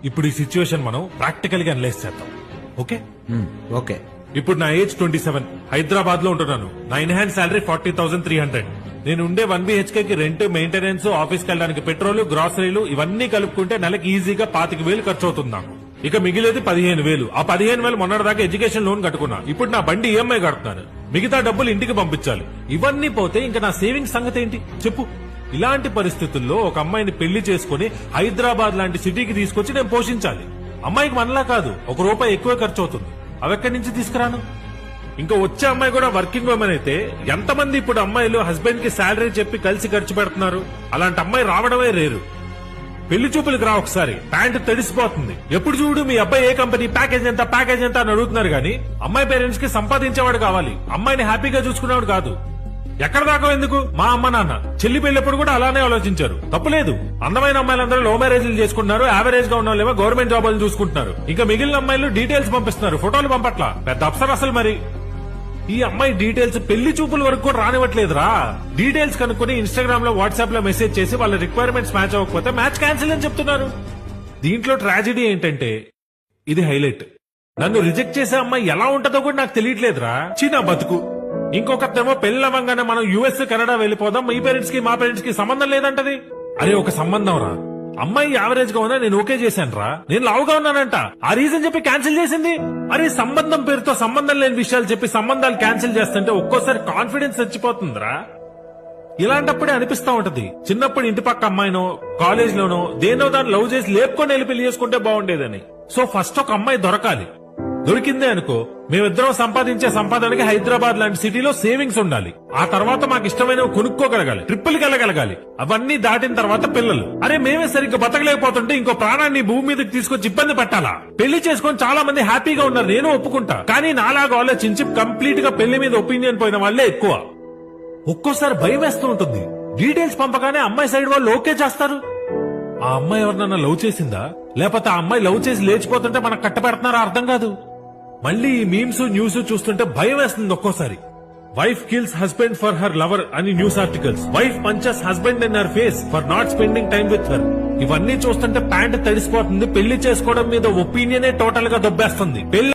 ఇప్పుడు ఈ సిచ్యువేషన్ మనం ప్రాక్టికల్ గా అనలైజ్ చేద్దాం. Okay okay. ఇప్పుడు నా ఏజ్ 27, హైదరాబాద్ లో ఉంటున్నాను. నా ఇన్ హ్యాండ్ సాలరీ 40,300. నేను ఉండే 1 BHK కి రెంట్, మెయింటెనెన్స్, ఆఫీస్ కి వెళ్ళడానికి పెట్రోల్, గ్రాసరీలు ఇవన్నీ కలుపుకుంటే నెలకి ఈజీగా 25,000 ఖర్చు అవుతుంది నాకు. ఇక మిగిలేది 15,000. ఆ 15,000 మొన్నటిదాకా ఎడ్యుకేషన్ లోన్ కట్టుకున్నా. ఇప్పుడు నా బండి EMI కడుతున్నాను. మిగతా డబ్బులు ఇంటికి పంపించాలి. ఇవన్నీ పోతే ఇంకా నా సేవింగ్స్ సంగతి ఏంటి చెప్పు. ఇలాంటి పరిస్థితుల్లో ఒక అమ్మాయిని పెళ్లి చేసుకుని హైదరాబాద్ లాంటి సిటీకి తీసుకొచ్చి నేను పోషించాలి. అమ్మాయికి మనలా కాదు, ₹1 ఎక్కువ ఖర్చు అవుతుంది. అవెక్కడి నుంచి తీసుకురాను? ఇంకా వచ్చే అమ్మాయి కూడా వర్కింగ్ ఉమెన్ అయితే ఎంతమంది ఇప్పుడు అమ్మాయిలు హస్బెండ్ కి శాలరీ చెప్పి కలిసి ఖర్చు పెడుతున్నారు? అలాంటి అమ్మాయి రావడమే రేరు. పెళ్లి చూపులకు రా ఒకసారి, ప్యాంటు తడిసిపోతుంది. ఎప్పుడు చూడు మీ అబ్బాయి ఏ కంపెనీ, ప్యాకేజ్ ఎంత అని అడుగుతున్నారు గానీ అమ్మాయి పేరెంట్స్ కి సంపాదించేవాడు కావాలి, అమ్మాయిని హ్యాపీగా చూసుకునేవాడు కాదు. ఎక్కడ దాకా ఎందుకు? మా అమ్మ నాన్న చెల్లి పెళ్లిప్పుడు కూడా అలానే ఆలోచించారు. తప్పులేదు. అందమైన అమ్మాయిలందరూ లవ్ మ్యారేజ్లు చేసుకుంటున్నారు. యావరేజ్ గా ఉన్న వాళ్ళేమో గవర్నమెంట్ జాబులు చూసుకుంటున్నారు. ఇంకా మిగిలిన అమ్మాయిలు డీటెయిల్స్ పంపిస్తున్నారు, ఫోటోలు పంపట్లా. పెద్ద అప్సర్ అసలు. మరి ఈ అమ్మాయి డీటెయిల్స్ పెళ్లి చూపుల వరకు కూడా రానివ్వట్లేదురా. డీటెయిల్స్ కనుక్కొని ఇన్స్టాగ్రామ్ లో, వాట్సాప్ లో మెసేజ్ చేసి వాళ్ళ రిక్వైర్మెంట్స్ మ్యాచ్ అవ్వకపోతే మ్యాచ్ క్యాన్సిల్ అని చెప్తున్నారు. దీంట్లో ట్రాజెడీ ఏంటంటే ఇది హైలైట్. నన్ను రిజెక్ట్ చేసే అమ్మాయి ఎలా ఉంటుందో కూడా నాకు తెలియట్లేదురా. చిన్న బతుకు. ఇంకొకతేమో పెళ్ళవంగానే మనం US, కెనడా వెళ్ళిపోదాం, మీ పేరెంట్స్ కి మా పేరెంట్స్ కి సంబంధం లేదంటది. అరే ఒక సంబంధం రా. అమ్మాయి యావరేజ్ గా ఉన్నా నేను ఓకే చేశాను రా. నేను లావుగా ఉన్నానంట, ఆ రీజన్ చెప్పి క్యాన్సిల్ చేసింది. అరే సంబంధం పేరుతో సంబంధం లేని విషయాలు చెప్పి సంబంధాలు క్యాన్సిల్ చేస్తుంటే ఒక్కోసారి కాన్ఫిడెన్స్ చచ్చిపోతుందిరా. ఇలాంటప్పుడే అనిపిస్తా ఉంటది, చిన్నప్పుడు ఇంటి పక్క అమ్మాయినో, కాలేజ్ లోనో దేనో దాన్ని లవ్ చేసి లేపుకొని వెళ్ళి పెళ్లి చేసుకుంటే బాగుండేదని. సో ఫస్ట్ ఒక అమ్మాయి దొరకాలి. దొరికిందే అనుకో, మేమిద్దరం సంపాదించే సంపాదనకి హైదరాబాద్ లాంటి సిటీలో సేవింగ్స్ ఉండాలి. ఆ తర్వాత మాకు ఇష్టమైనవి కొనుక్కోగలగాలి, ట్రిప్పులకి వెళ్ళగలగాలి. అవన్నీ దాటిన తర్వాత పిల్లలు. అరే మేమే సరిగ్గా బతకలేకపోతుంటే ఇంకో ప్రాణాన్ని భూమి మీదకి తీసుకొచ్చి ఇబ్బంది పెట్టాలా? పెళ్లి చేసుకొని చాలా మంది హ్యాపీగా ఉన్నారు, నేను ఒప్పుకుంటా. కానీ నాలాగా ఆలోచించి కంప్లీట్ గా పెళ్లి మీద ఒపీనియన్ పోయిన వాళ్ళే ఎక్కువ. ఒక్కోసారి భయం వేస్తూ ఉంటుంది. డీటెయిల్స్ పంపగానే అమ్మాయి సైడ్ వాళ్ళు ఓకే చేస్తారు. ఆ అమ్మాయి ఎవరినన్నా లవ్ చేసిందా, లేకపోతే ఆ అమ్మాయి లవ్ చేసి లేచిపోతుంటే మనకు కట్టబెడుతున్నారా అర్థం కాదు. మళ్ళీ ఈ మీమ్స్, న్యూస్ చూస్తుంటే భయం వేస్తుంది ఒక్కోసారి. Wife kills husband for her lover అని news articles. Wife punches husband in her face for not spending time with her. ఇవన్నీ చూస్తుంటే ప్యాంట్ తడిసిపోతుంది. పెళ్లి చేసుకోవడం మీద ఒపీనియనే టోటల్ గా దొబ్బేస్తుంది.